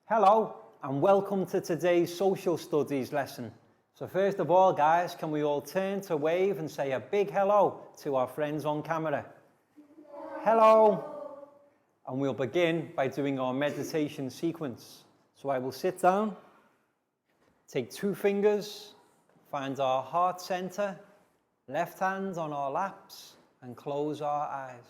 Hello and welcome to today's social studies lesson. So first of all, guys, can we all turn to wave and say a big hello to our friends on camera? Hello. And we'll begin by doing our meditation sequence. So I will sit down, take 2 fingers, find our heart center, left hand on our laps, and close our eyes.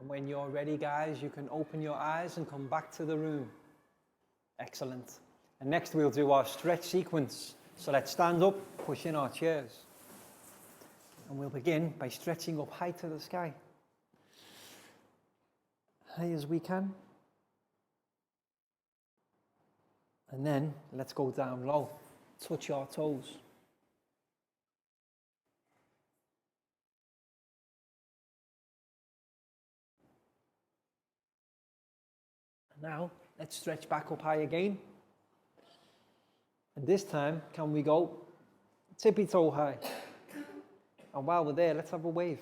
And when you're ready, guys, you can open your eyes and come back to the room. Excellent. And next we'll do our stretch sequence. So let's stand up, push in our chairs. And we'll begin by stretching up high to the sky. High as we can. And then let's go down low. Touch our toes. Now, let's stretch back up high again. And this time, can we go tippy toe high? And while we're there, let's have a wave.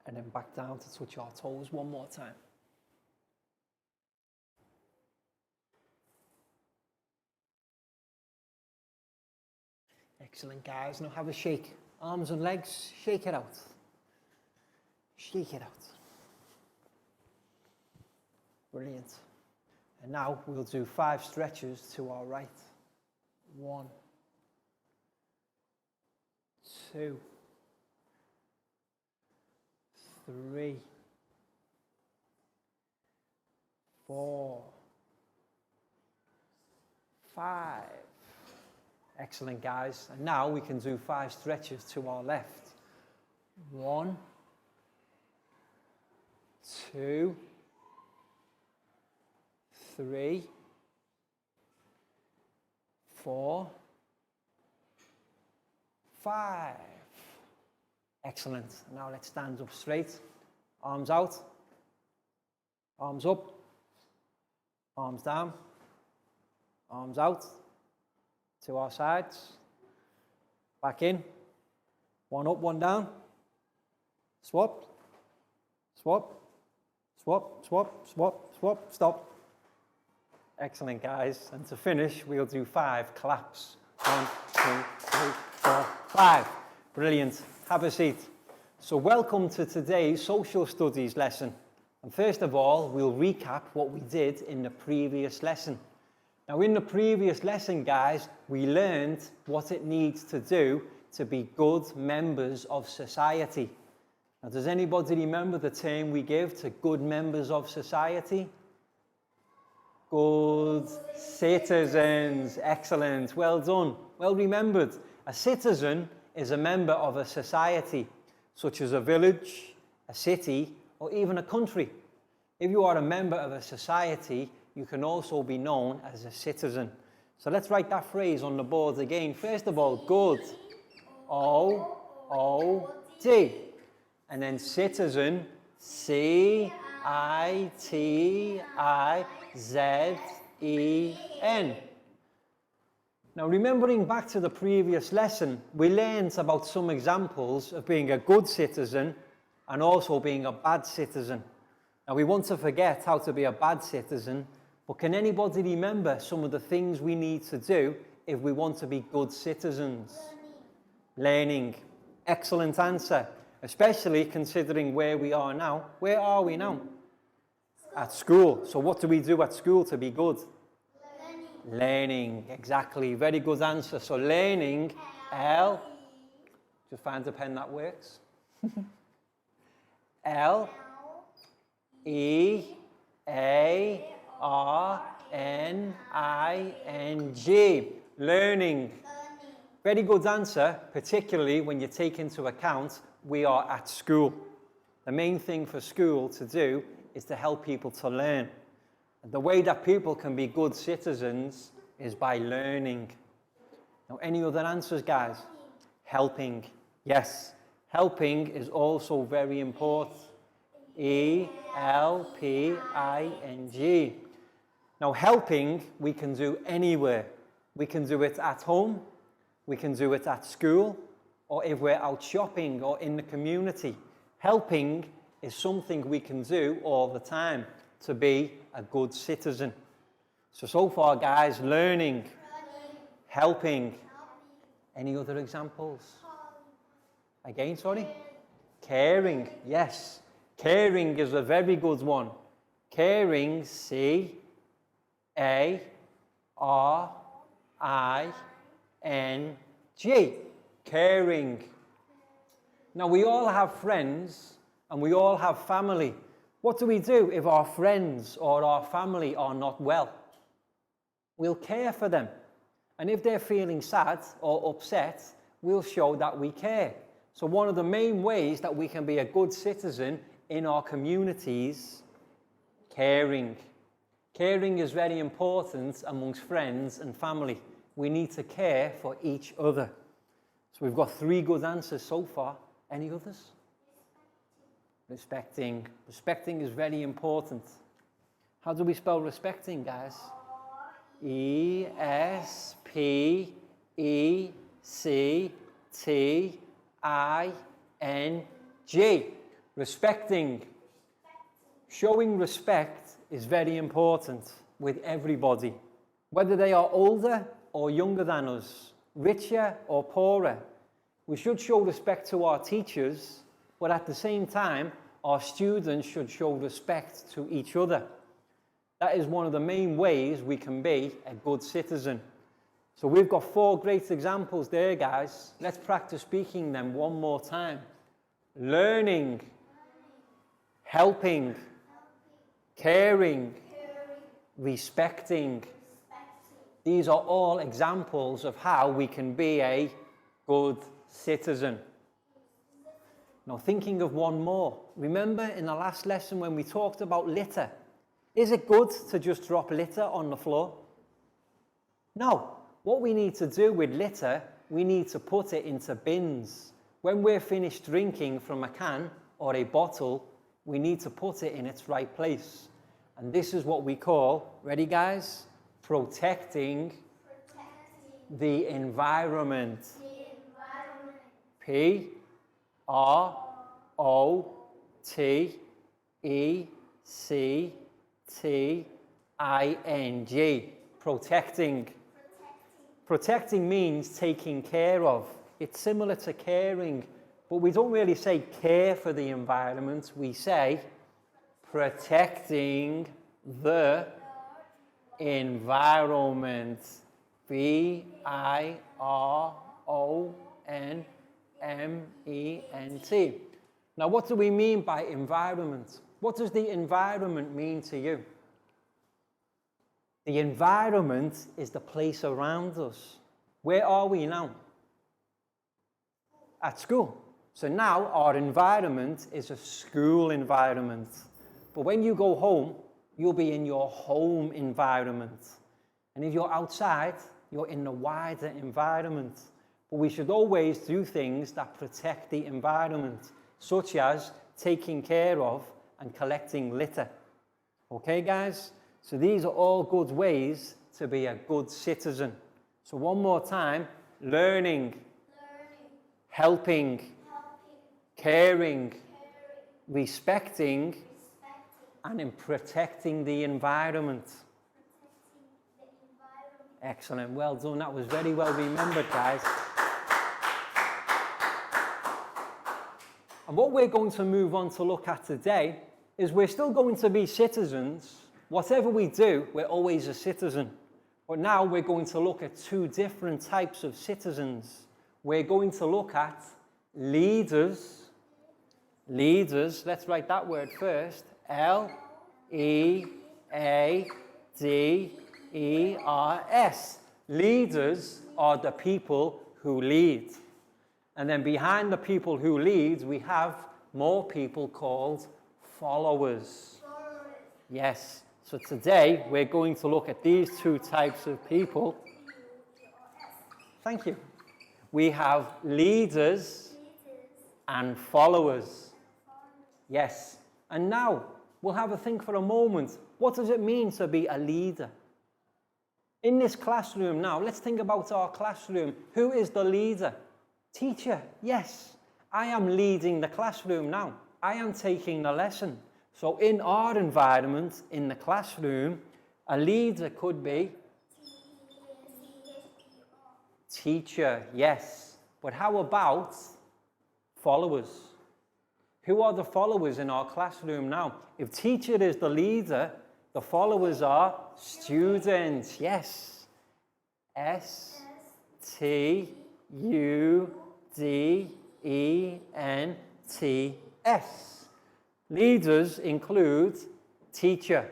And then back down to touch our toes one more time. Excellent, guys. Now have a shake. Arms and legs, shake it out. Shake it out. Brilliant. And now we'll do 5 stretches to our right. 1, 2, 3, 4, 5. Excellent, guys. And now we can do 5 stretches to our left. 1, 2, 3, 4, 5. Excellent. Now let's stand up straight. Arms out. Arms up. Arms down. Arms out. To our sides. Back in. 1 up, 1 down. Swap. Swap. Swap, swap, swap, swap, stop. Excellent, guys. And to finish, we'll do 5 claps. 1, 2, 3, 4, 5. Brilliant. Have a seat. So welcome to today's social studies lesson. And first of all, we'll recap what we did in the previous lesson. Now, in the previous lesson, guys, we learned what it needs to do to be good members of society. Now, does anybody remember the term we give to good members of society? Good citizens. Excellent. Well done. Well remembered. A citizen is a member of a society, such as a village, a city, or even a country. If you are a member of a society, you can also be known as a citizen. So let's write that phrase on the board again. First of all, good. O-O-D. And then citizen, C-I-T-I-Z-E-N. L-E-N. Now, remembering back to the previous lesson, we learned about some examples of being a good citizen and also being a bad citizen. Now, we want to forget how to be a bad citizen, but can anybody remember some of the things we need to do if we want to be good citizens? Learning. Excellent answer, especially considering where we are now. Where are we now? At school. So what do we do at school to be good? Learning, exactly. Very good answer. So learning, L. Just find a pen that works. L-E-A-R-N-I-N-G. Learning. Very good answer, particularly when you take into account we are at school. The main thing for school to do is to help people to learn. The way that people can be good citizens is by learning. Now, any other answers, guys? Helping. Yes, helping is also very important. E-L-P-I-N-G. Now, helping we can do anywhere. We can do it at home, we can do it at school, or if we're out shopping or in the community. Helping is something we can do all the time to be a good citizen. So far, guys, learning, helping. Any other examples? Again, sorry? Caring, yes. Caring is a very good one. Caring, C-A-R-I-N-G. Caring. Now, we all have friends and we all have family. What do we do if our friends or our family are not well? We'll care for them. And if they're feeling sad or upset, we'll show that we care. So one of the main ways that we can be a good citizen in our communities, caring. Caring is very important amongst friends and family. We need to care for each other. So we've got 3 good answers so far. Any others? Respecting. Respecting is very important. How do we spell respecting, guys? E-S-P-E-C-T-I-N-G. Respecting. Showing respect is very important with everybody, whether they are older or younger than us, richer or poorer. We should show respect to our teachers, but at the same time, our students should show respect to each other. That is one of the main ways we can be a good citizen. So we've got 4 great examples there, guys. Let's practice speaking them one more time. Learning, helping, caring, respecting. These are all examples of how we can be a good citizen. Now, thinking of one more. Remember in the last lesson when we talked about litter? Is it good to just drop litter on the floor? No. What we need to do with litter, we need to put it into bins. When we're finished drinking from a can or a bottle, we need to put it in its right place. And this is what we call, ready guys? Protecting the environment. P-R-O-T-E-C-T-I-N-G. Protecting. Protecting means taking care of. It's similar to caring, but we don't really say care for the environment. We say protecting the environment. V-I-R-O-N-M-E-N-T. Now, what do we mean by environment? What does the environment mean to you? The environment is the place around us. Where are we now? At school. So now our environment is a school environment. But when you go home, you'll be in your home environment. And if you're outside, you're in the wider environment. But we should always do things that protect the environment, such as taking care of and collecting litter. Okay, guys? So these are all good ways to be a good citizen. So one more time, learning, helping, caring, respecting, and in protecting the environment. Excellent, well done. That was very well remembered, guys. And what we're going to move on to look at today is we're still going to be citizens. Whatever we do, we're always a citizen. But now we're going to look at two different types of citizens. We're going to look at leaders. Leaders, let's write that word first. L-E-A-D-E-R-S. Leaders are the people who lead. And then behind the people who lead, we have more people called followers. Yes. So today, we're going to look at these two types of people. Thank you. We have leaders and followers. Yes. And now, we'll have a think for a moment. What does it mean to be a leader? In this classroom now, let's think about our classroom. Who is the leader? Teacher. Yes. I am leading the classroom now. I am taking the lesson. So in our environment, in the classroom, a leader could be teacher, yes. But how about followers? Who are the followers in our classroom now? If teacher is the leader, the followers are students, yes. S-T-U-D-E-N-T-S. Leaders include teacher.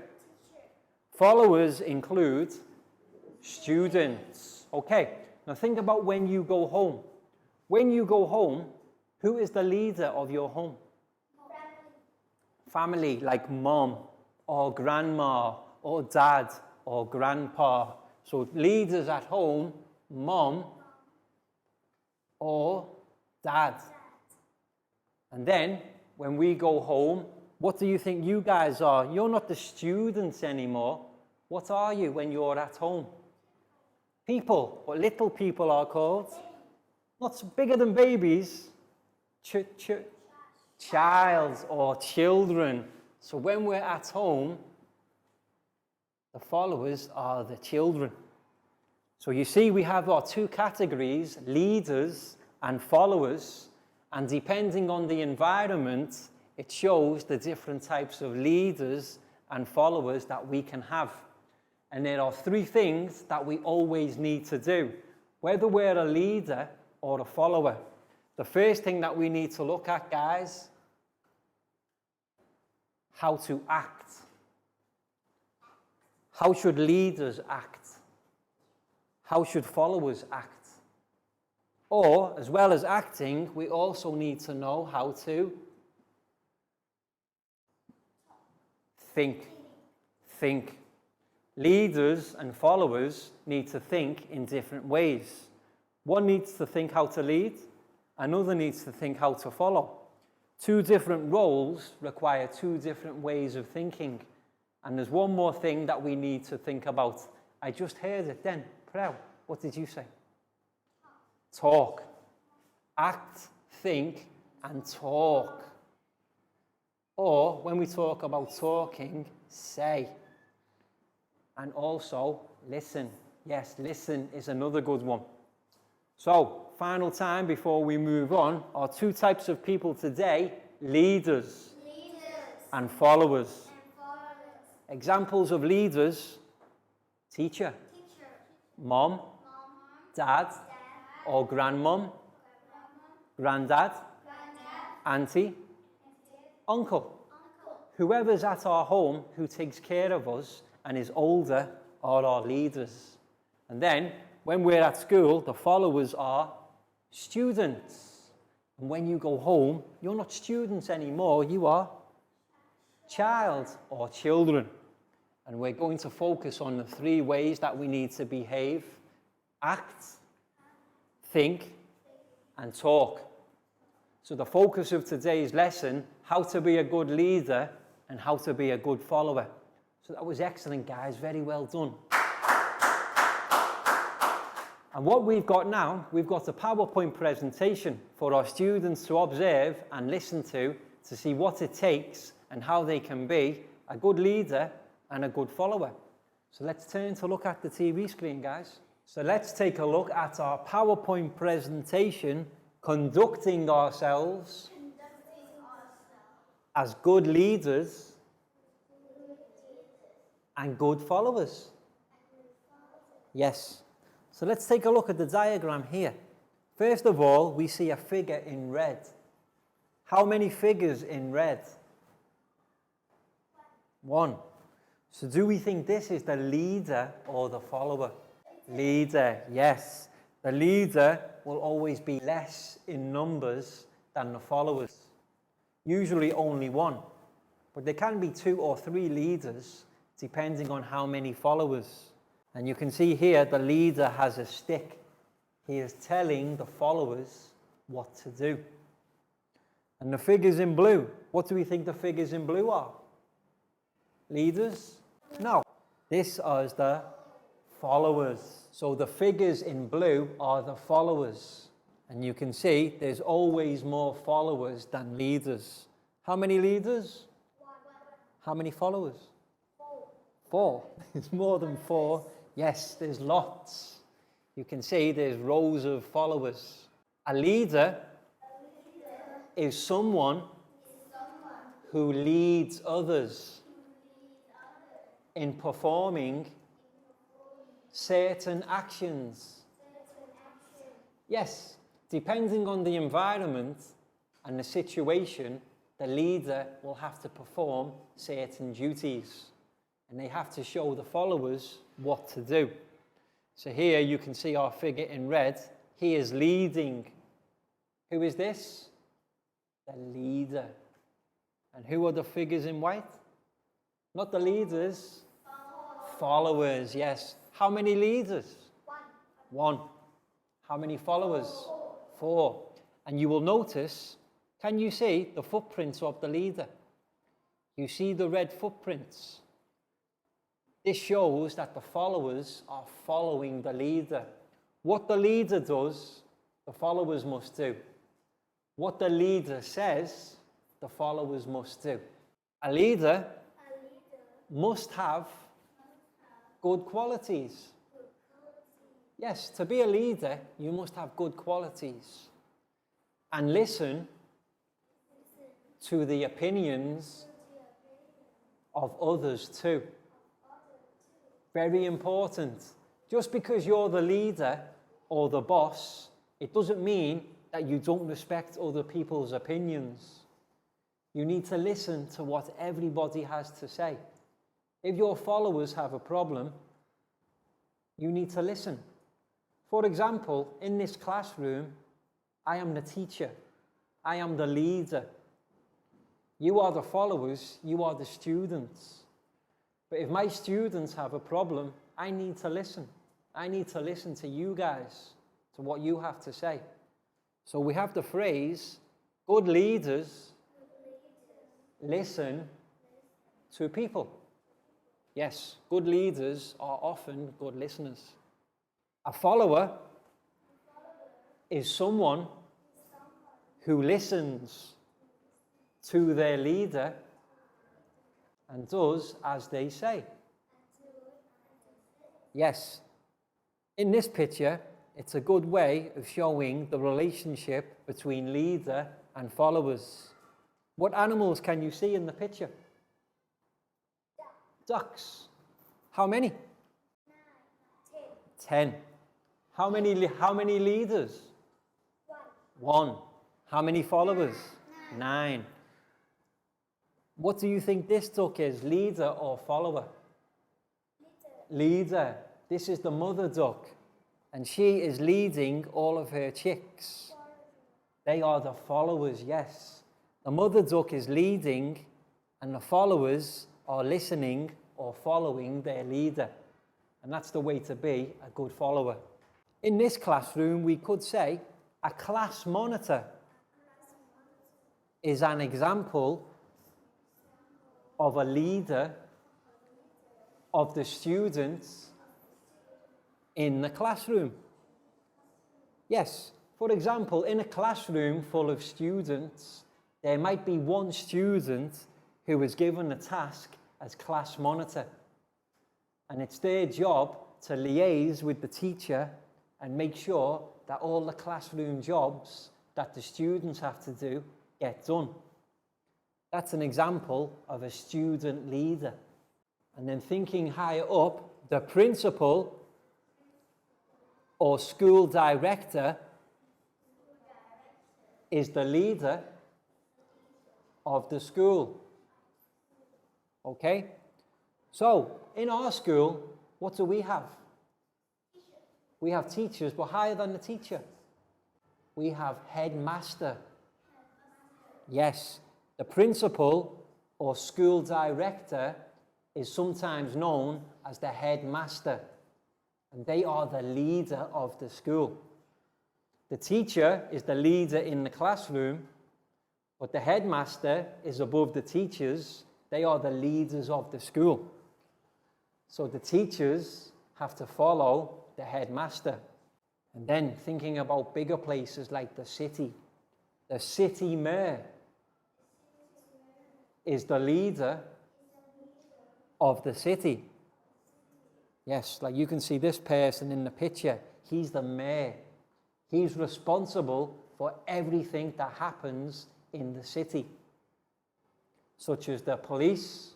Followers include students. Okay, now think about when you go home. When you go home, who is the leader of your home? Family, like mom, or grandma, or dad, or grandpa. So leaders at home, mom, or dad. And then, when we go home, what do you think you guys are? You're not the students anymore. What are you when you're at home? People. What little people are called? What's bigger than babies? Child or children. So when we're at home, the followers are the children. So you see, we have our two categories, leaders and followers. And depending on the environment, it shows the different types of leaders and followers that we can have. And there are three things that we always need to do, whether we're a leader or a follower. The first thing that we need to look at, guys, how to act. How should leaders act? How should followers act? Or, as well as acting, we also need to know how to think. Think. Leaders and followers need to think in different ways. One needs to think how to lead, another needs to think how to follow. Two different roles require two different ways of thinking. And there's one more thing that we need to think about. I just heard it then. Prau, what did you say? Talk. Act, think, and talk. Or, when we talk about talking, say. And also, listen. Yes, listen is another good one. So, final time before we move on, our two types of people today, leaders and followers. Examples of leaders, teacher. Mom, dad, or grandmom, granddad, auntie, uncle. Whoever's at our home who takes care of us and is older are our leaders. And then, when we're at school, the followers are students. And when you go home, you're not students anymore, you are child or children. And we're going to focus on the three ways that we need to behave: act, think, and talk. So the focus of today's lesson, how to be a good leader and how to be a good follower. So So that was excellent, guys. Very well done. And what we've got now, we've got a PowerPoint presentation for our students to observe and listen to see what it takes and how they can be a good leader and a good follower. So let's turn to look at the TV screen, guys. So let's take a look at our PowerPoint presentation, conducting ourselves as good leaders and good followers. Yes. So let's take a look at the diagram here. First of all, we see a figure in red. How many figures in red? 1. So do we think this is the leader or the follower? Leader, yes. The leader will always be less in numbers than the followers. Usually only 1. But there can be 2 or 3 leaders depending on how many followers. And you can see here the leader has a stick. He is telling the followers what to do. And the figures in blue, what do we think the figures in blue are? Leaders? No. This is the followers. So the figures in blue are the followers. And you can see there's always more followers than leaders. How many leaders? 1. How many followers? 4. 4. It's more than 4. Yes, there's lots. You can see there's rows of followers. A leader is someone who leads others in performing certain actions. Yes, depending on the environment and the situation, the leader will have to perform certain duties. And they have to show the followers what to do. So here you can see our figure in red. He is leading. Who is this? The leader. And who are the figures in white? Not the leaders. Followers, yes. How many leaders? 1. How many followers? 4. And you will notice, can you see the footprints of the leader? You see the red footprints. This shows that the followers are following the leader. What the leader does, the followers must do. What the leader says, the followers must do. A leader must have good qualities. Yes, to be a leader, you must have good qualities. And listen to the opinions of others too. Very important. Just because you're the leader or the boss, it doesn't mean that you don't respect other people's opinions. You need to listen to what everybody has to say. If your followers have a problem, you need to listen. For example, in this classroom, I am the teacher. I am the leader. You are the followers. You are the students. But if my students have a problem, I need to listen. I need to listen to you guys, to what you have to say. So we have the phrase, good leaders listen to people. Yes, good leaders are often good listeners. A follower is someone who listens to their leader and does as they say. Yes. In this picture, it's a good way of showing the relationship between leader and followers. What animals can you see in the picture? Ducks. How many? 9, 10. How many leaders? 1. How many followers? 9. What do you think this duck is, leader or follower? Leader. This is the mother duck, and she is leading all of her chicks. They are the followers, yes. The mother duck is leading, and the followers are listening or following their leader. And that's the way to be a good follower. In this classroom, we could say a class monitor is an example of a leader of the students in the classroom. Yes, for example, in a classroom full of students, there might be one student who is given a task as class monitor. And it's their job to liaise with the teacher and make sure that all the classroom jobs that the students have to do get done. That's an example of a student leader. And then thinking higher up, the principal or school director is the leader of the school. Okay? So, in our school, what do we have? We have teachers, but higher than the teacher, we have headmaster. Yes, the principal or school director is sometimes known as the headmaster, and they are the leader of the school. The teacher is the leader in the classroom, but the headmaster is above the teachers. They are the leaders of the school. So the teachers have to follow the headmaster. And then thinking about bigger places like the city mayor is the leader of the city. Yes, like you can see this person in the picture. He's the mayor. He's responsible for everything that happens in the city, such as the police,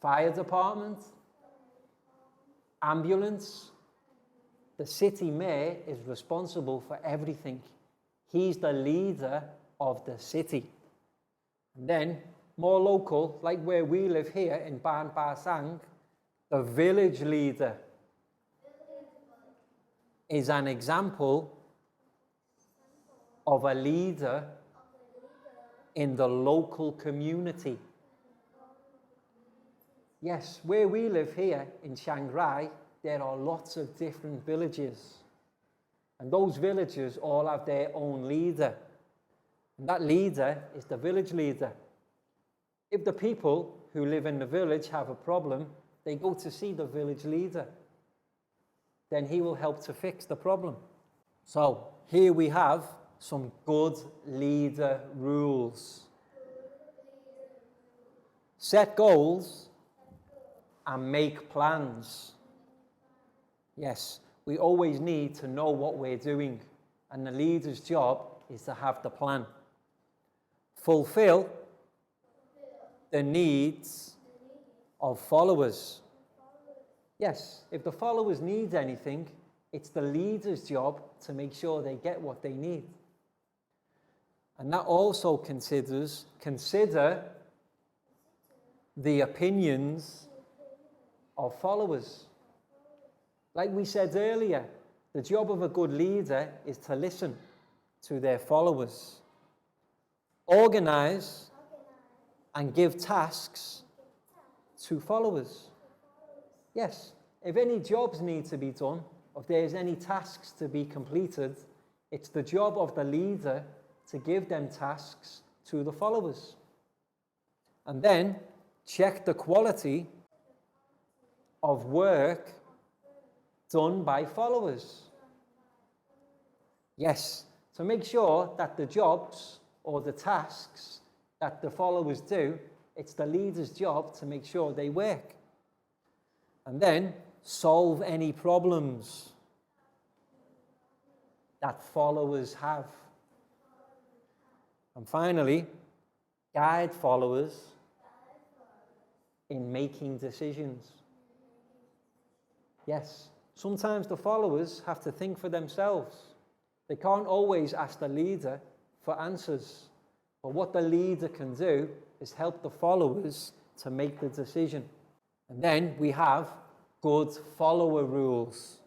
fire department, ambulance. The city mayor is responsible for everything. He's the leader of the city. And then, more local, like where we live here in Ban Ba Sang, the village leader is an example of a leader in the local community. Yes, where we live here in Chiang Rai, there are lots of different villages. And those villages all have their own leader. And that leader is the village leader. If the people who live in the village have a problem, they go to see the village leader. Then he will help to fix the problem. So here we have some good leader rules. Set goals and make plans. Yes, we always need to know what we're doing, and the leader's job is to have the plan. Fulfill the needs of followers. Yes, if the followers need anything, it's the leader's job to make sure they get what they need. And that also consider the opinions of followers. Like we said earlier, the job of a good leader is to listen to their followers, organize and give tasks to followers. Yes, if any jobs need to be done, if there's any tasks to be completed, it's the job of the leader to give them tasks to the followers. And then check the quality of work done by followers. Yes, to make sure that the jobs or the tasks that the followers do, it's the leader's job to make sure they work. And then solve any problems that followers have. And finally, guide followers in making decisions. Yes, sometimes the followers have to think for themselves. They can't always ask the leader for answers. But what the leader can do is help the followers to make the decision. And then we have good follower rules.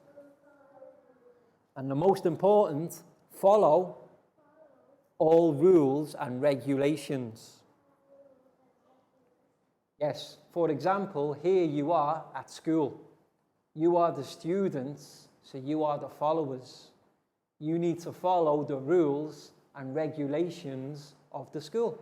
And the most important, follow all rules and regulations. Yes, for example, here you are at school. You are the students, so you are the followers. You need to follow the rules and regulations of the school.